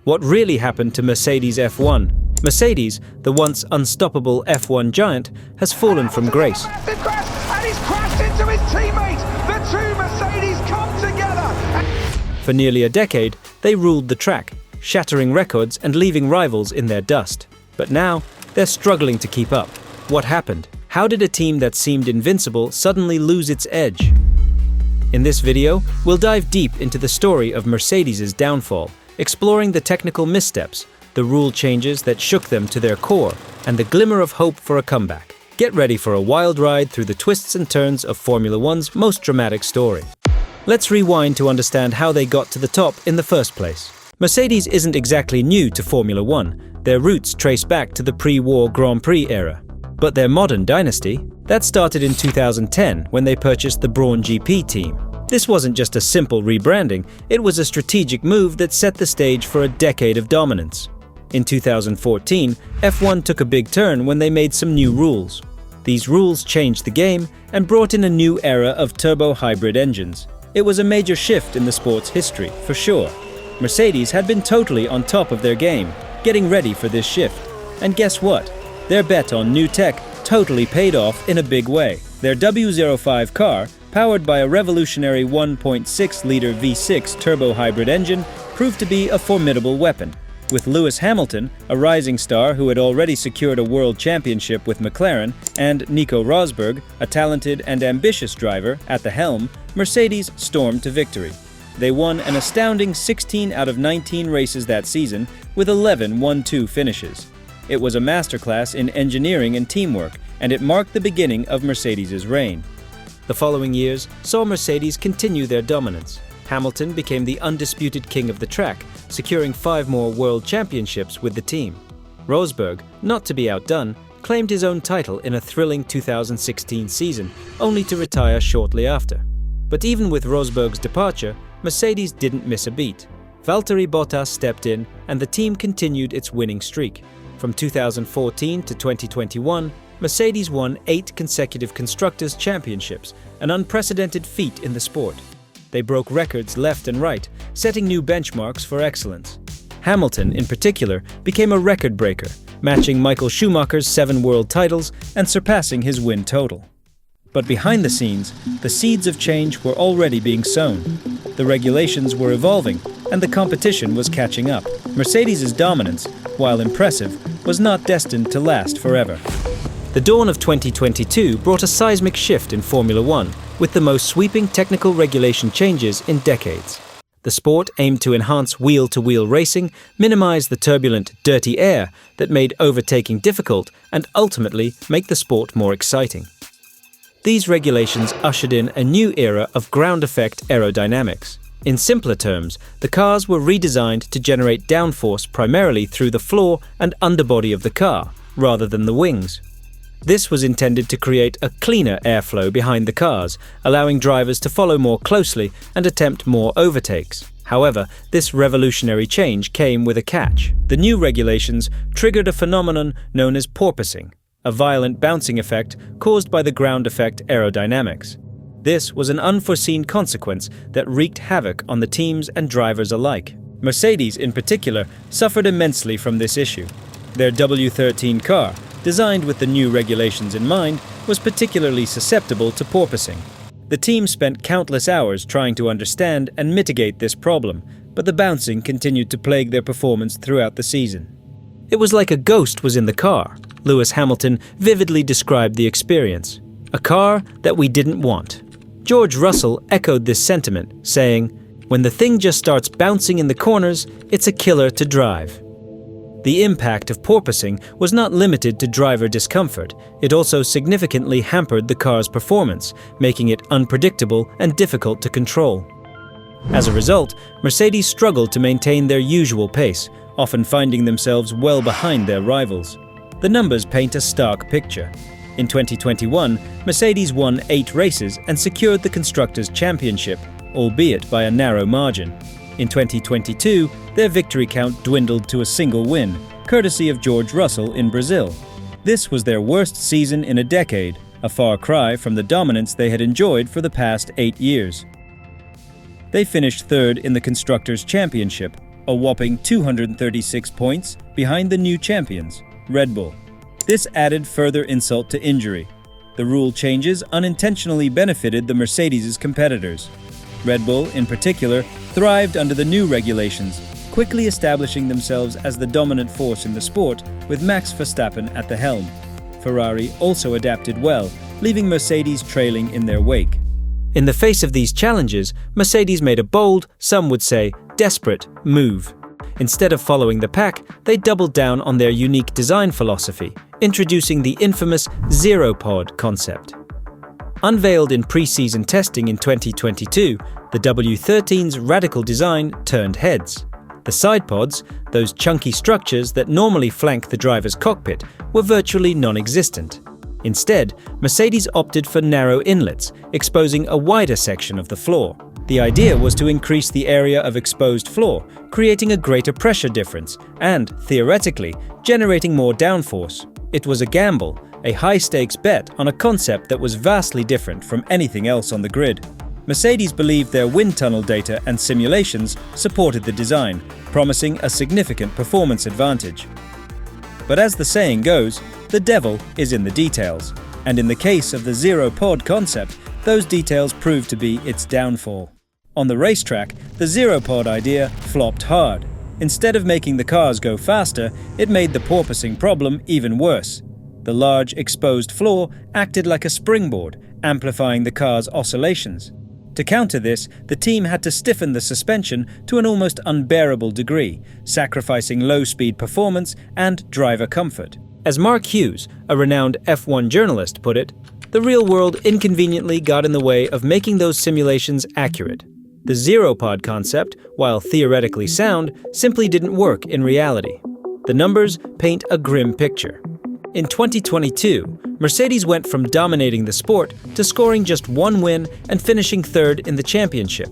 What really happened to Mercedes F1? Mercedes, the once unstoppable F1 giant, has fallen from grace. Massive crash, and he's crashed into his teammate. The two Mercedes come together. For nearly a decade, they ruled the track, shattering records and leaving rivals in their dust. But now, they're struggling to keep up. What happened? How did a team that seemed invincible suddenly lose its edge? In this video, we'll dive deep into the story of Mercedes' downfall, exploring the technical missteps, the rule changes that shook them to their core, and the glimmer of hope for a comeback. Get ready for a wild ride through the twists and turns of Formula One's most dramatic story. Let's rewind to understand how they got to the top in the first place. Mercedes isn't exactly new to Formula One. Their roots trace back to the pre-war Grand Prix era. But their modern dynasty, that started in 2010 when they purchased the Brawn GP team. This wasn't just a simple rebranding, it was a strategic move that set the stage for a decade of dominance. In 2014, F1 took a big turn when they made some new rules. These rules changed the game and brought in a new era of turbo-hybrid engines. It was a major shift in the sport's history, for sure. Mercedes had been totally on top of their game, getting ready for this shift. And guess what? Their bet on new tech totally paid off in a big way. Their W05 car, powered by a revolutionary 1.6-liter V6 turbo-hybrid engine, proved to be a formidable weapon. With Lewis Hamilton, a rising star who had already secured a world championship with McLaren, and Nico Rosberg, a talented and ambitious driver, at the helm, Mercedes stormed to victory. They won an astounding 16 out of 19 races that season, with 11 1-2 finishes. It was a masterclass in engineering and teamwork, and it marked the beginning of Mercedes' reign. The following years saw Mercedes continue their dominance. Hamilton became the undisputed king of the track, securing 5 more world championships with the team. Rosberg, not to be outdone, claimed his own title in a thrilling 2016 season, only to retire shortly after. But even with Rosberg's departure, Mercedes didn't miss a beat. Valtteri Bottas stepped in, and the team continued its winning streak. From 2014 to 2021, Mercedes won 8 consecutive Constructors' Championships, an unprecedented feat in the sport. They broke records left and right, setting new benchmarks for excellence. Hamilton, in particular, became a record breaker, matching Michael Schumacher's 7 world titles and surpassing his win total. But behind the scenes, the seeds of change were already being sown. The regulations were evolving, and the competition was catching up. Mercedes' dominance, while impressive, was not destined to last forever. The dawn of 2022 brought a seismic shift in Formula One, with the most sweeping technical regulation changes in decades. The sport aimed to enhance wheel-to-wheel racing, minimize the turbulent, dirty air that made overtaking difficult, and ultimately make the sport more exciting. These regulations ushered in a new era of ground effect aerodynamics. In simpler terms, the cars were redesigned to generate downforce primarily through the floor and underbody of the car, rather than the wings. This was intended to create a cleaner airflow behind the cars, allowing drivers to follow more closely and attempt more overtakes. However, this revolutionary change came with a catch. The new regulations triggered a phenomenon known as porpoising, a violent bouncing effect caused by the ground effect aerodynamics. This was an unforeseen consequence that wreaked havoc on the teams and drivers alike. Mercedes, in particular, suffered immensely from this issue. Their W13 car, designed with the new regulations in mind, was particularly susceptible to porpoising. The team spent countless hours trying to understand and mitigate this problem, but the bouncing continued to plague their performance throughout the season. It was like a ghost was in the car. Lewis Hamilton vividly described the experience. A car that we didn't want. George Russell echoed this sentiment, saying, "When the thing just starts bouncing in the corners, it's a killer to drive." The impact of porpoising was not limited to driver discomfort, it also significantly hampered the car's performance, making it unpredictable and difficult to control. As a result, Mercedes struggled to maintain their usual pace, often finding themselves well behind their rivals. The numbers paint a stark picture. In 2021, Mercedes won 8 races and secured the Constructors' Championship, albeit by a narrow margin. In 2022, their victory count dwindled to a single win, courtesy of George Russell in Brazil. This was their worst season in a decade, a far cry from the dominance they had enjoyed for the past 8 years. They finished third in the Constructors' Championship, a whopping 236 points behind the new champions, Red Bull. This added further insult to injury. The rule changes unintentionally benefited the Mercedes' competitors. Red Bull, in particular, thrived under the new regulations, quickly establishing themselves as the dominant force in the sport with Max Verstappen at the helm. Ferrari also adapted well, leaving Mercedes trailing in their wake. In the face of these challenges, Mercedes made a bold, some would say desperate, move. Instead of following the pack, they doubled down on their unique design philosophy, introducing the infamous zero-pod concept. Unveiled in pre-season testing in 2022, the W13's radical design turned heads. The side pods, those chunky structures that normally flank the driver's cockpit, were virtually non-existent. Instead, Mercedes opted for narrow inlets, exposing a wider section of the floor. The idea was to increase the area of exposed floor, creating a greater pressure difference and, theoretically, generating more downforce. It was a gamble, a high-stakes bet on a concept that was vastly different from anything else on the grid. Mercedes believed their wind tunnel data and simulations supported the design, promising a significant performance advantage. But as the saying goes, the devil is in the details, and in the case of the zero-pod concept, those details proved to be its downfall. On the racetrack, the zero-pod idea flopped hard. Instead of making the cars go faster, it made the porpoising problem even worse. The large, exposed floor acted like a springboard, amplifying the car's oscillations. To counter this, the team had to stiffen the suspension to an almost unbearable degree, sacrificing low-speed performance and driver comfort. As Mark Hughes, a renowned F1 journalist, put it, the real world inconveniently got in the way of making those simulations accurate. The zero-pod concept, while theoretically sound, simply didn't work in reality. The numbers paint a grim picture. In 2022, Mercedes went from dominating the sport to scoring just one win and finishing third in the championship.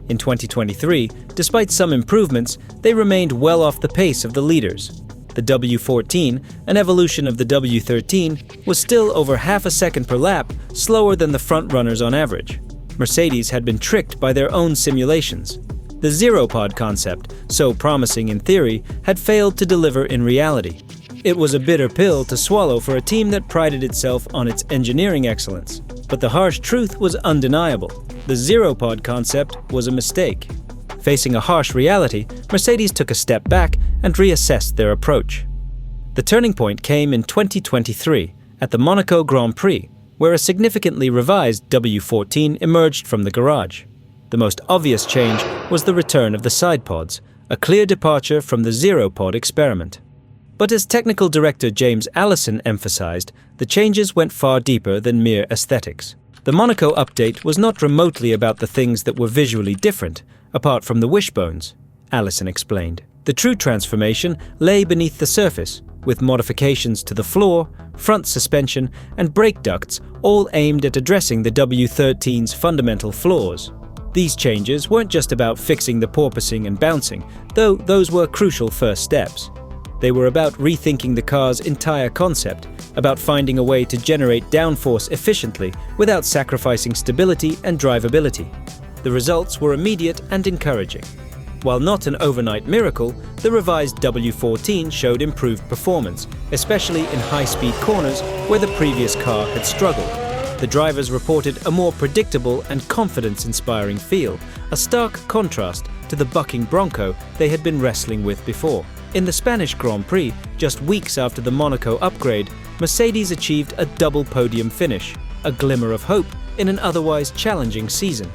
In 2023, despite some improvements, they remained well off the pace of the leaders. The W14, an evolution of the W13, was still over half a second per lap slower than the front-runners on average. Mercedes had been tricked by their own simulations. The zero-pod concept, so promising in theory, had failed to deliver in reality. It was a bitter pill to swallow for a team that prided itself on its engineering excellence. But the harsh truth was undeniable. The zero-pod concept was a mistake. Facing a harsh reality, Mercedes took a step back and reassessed their approach. The turning point came in 2023 at the Monaco Grand Prix, where a significantly revised W14 emerged from the garage. The most obvious change was the return of the side pods, a clear departure from the zero-pod experiment. But as technical director James Allison emphasized, the changes went far deeper than mere aesthetics. The Monaco update was not remotely about the things that were visually different, apart from the wishbones, Allison explained. The true transformation lay beneath the surface, with modifications to the floor, front suspension, and brake ducts, all aimed at addressing the W13's fundamental flaws. These changes weren't just about fixing the porpoising and bouncing, though those were crucial first steps. They were about rethinking the car's entire concept, about finding a way to generate downforce efficiently without sacrificing stability and drivability. The results were immediate and encouraging. While not an overnight miracle, the revised W14 showed improved performance, especially in high-speed corners where the previous car had struggled. The drivers reported a more predictable and confidence-inspiring feel, a stark contrast to the bucking Bronco they had been wrestling with before. In the Spanish Grand Prix, just weeks after the Monaco upgrade, Mercedes achieved a double podium finish, a glimmer of hope in an otherwise challenging season.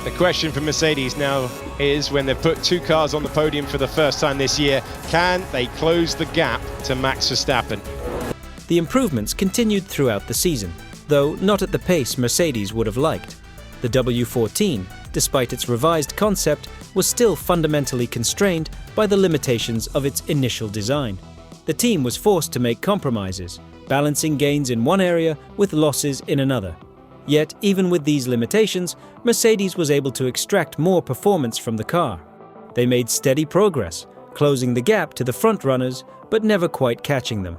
The question for Mercedes now is, when they've put two cars on the podium for the first time this year, can they close the gap to Max Verstappen? The improvements continued throughout the season, though not at the pace Mercedes would have liked. The W14, despite its revised concept, was still fundamentally constrained by the limitations of its initial design. The team was forced to make compromises, balancing gains in one area with losses in another. Yet, even with these limitations, Mercedes was able to extract more performance from the car. They made steady progress, closing the gap to the front-runners, but never quite catching them.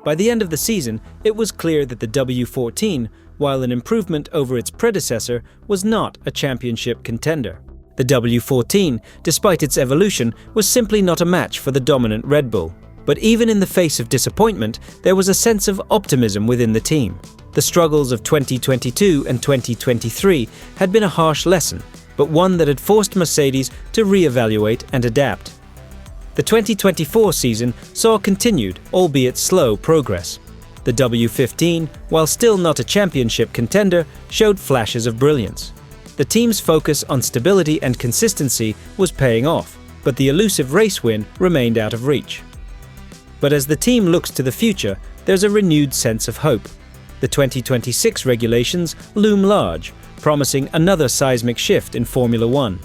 By the end of the season, it was clear that the W14, while an improvement over its predecessor, was not a championship contender. The W14, despite its evolution, was simply not a match for the dominant Red Bull. But even in the face of disappointment, there was a sense of optimism within the team. The struggles of 2022 and 2023 had been a harsh lesson, but one that had forced Mercedes to re-evaluate and adapt. The 2024 season saw continued, albeit slow, progress. The W15, while still not a championship contender, showed flashes of brilliance. The team's focus on stability and consistency was paying off, but the elusive race win remained out of reach. But as the team looks to the future, there's a renewed sense of hope. The 2026 regulations loom large, promising another seismic shift in Formula One.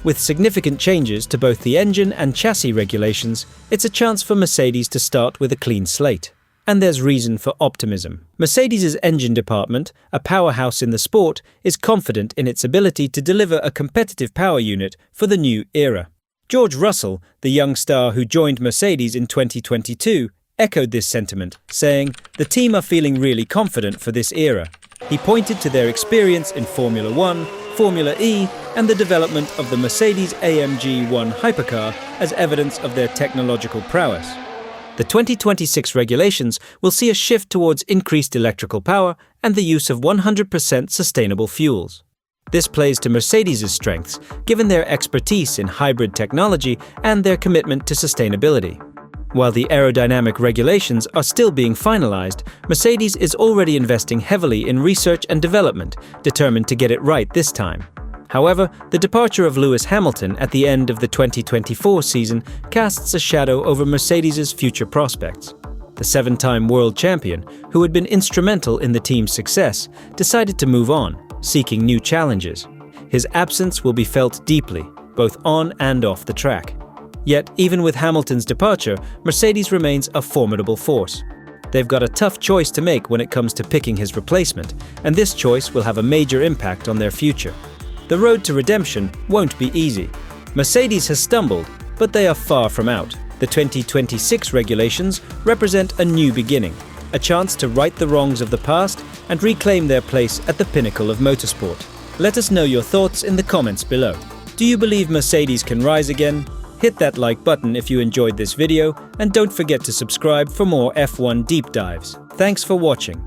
With significant changes to both the engine and chassis regulations, it's a chance for Mercedes to start with a clean slate. And there's reason for optimism. Mercedes' engine department, a powerhouse in the sport, is confident in its ability to deliver a competitive power unit for the new era. George Russell, the young star who joined Mercedes in 2022, echoed this sentiment, saying, "The team are feeling really confident for this era." He pointed to their experience in Formula One, Formula E, and the development of the Mercedes AMG 1 hypercar as evidence of their technological prowess. The 2026 regulations will see a shift towards increased electrical power and the use of 100% sustainable fuels. This plays to Mercedes' strengths, given their expertise in hybrid technology and their commitment to sustainability. While the aerodynamic regulations are still being finalized, Mercedes is already investing heavily in research and development, determined to get it right this time. However, the departure of Lewis Hamilton at the end of the 2024 season casts a shadow over Mercedes' future prospects. The seven-time world champion, who had been instrumental in the team's success, decided to move on, seeking new challenges. His absence will be felt deeply, both on and off the track. Yet, even with Hamilton's departure, Mercedes remains a formidable force. They've got a tough choice to make when it comes to picking his replacement, and this choice will have a major impact on their future. The road to redemption won't be easy. Mercedes has stumbled, but they are far from out. The 2026 regulations represent a new beginning, a chance to right the wrongs of the past and reclaim their place at the pinnacle of motorsport. Let us know your thoughts in the comments below. Do you believe Mercedes can rise again? Hit that like button if you enjoyed this video, and don't forget to subscribe for more F1 deep dives. Thanks for watching.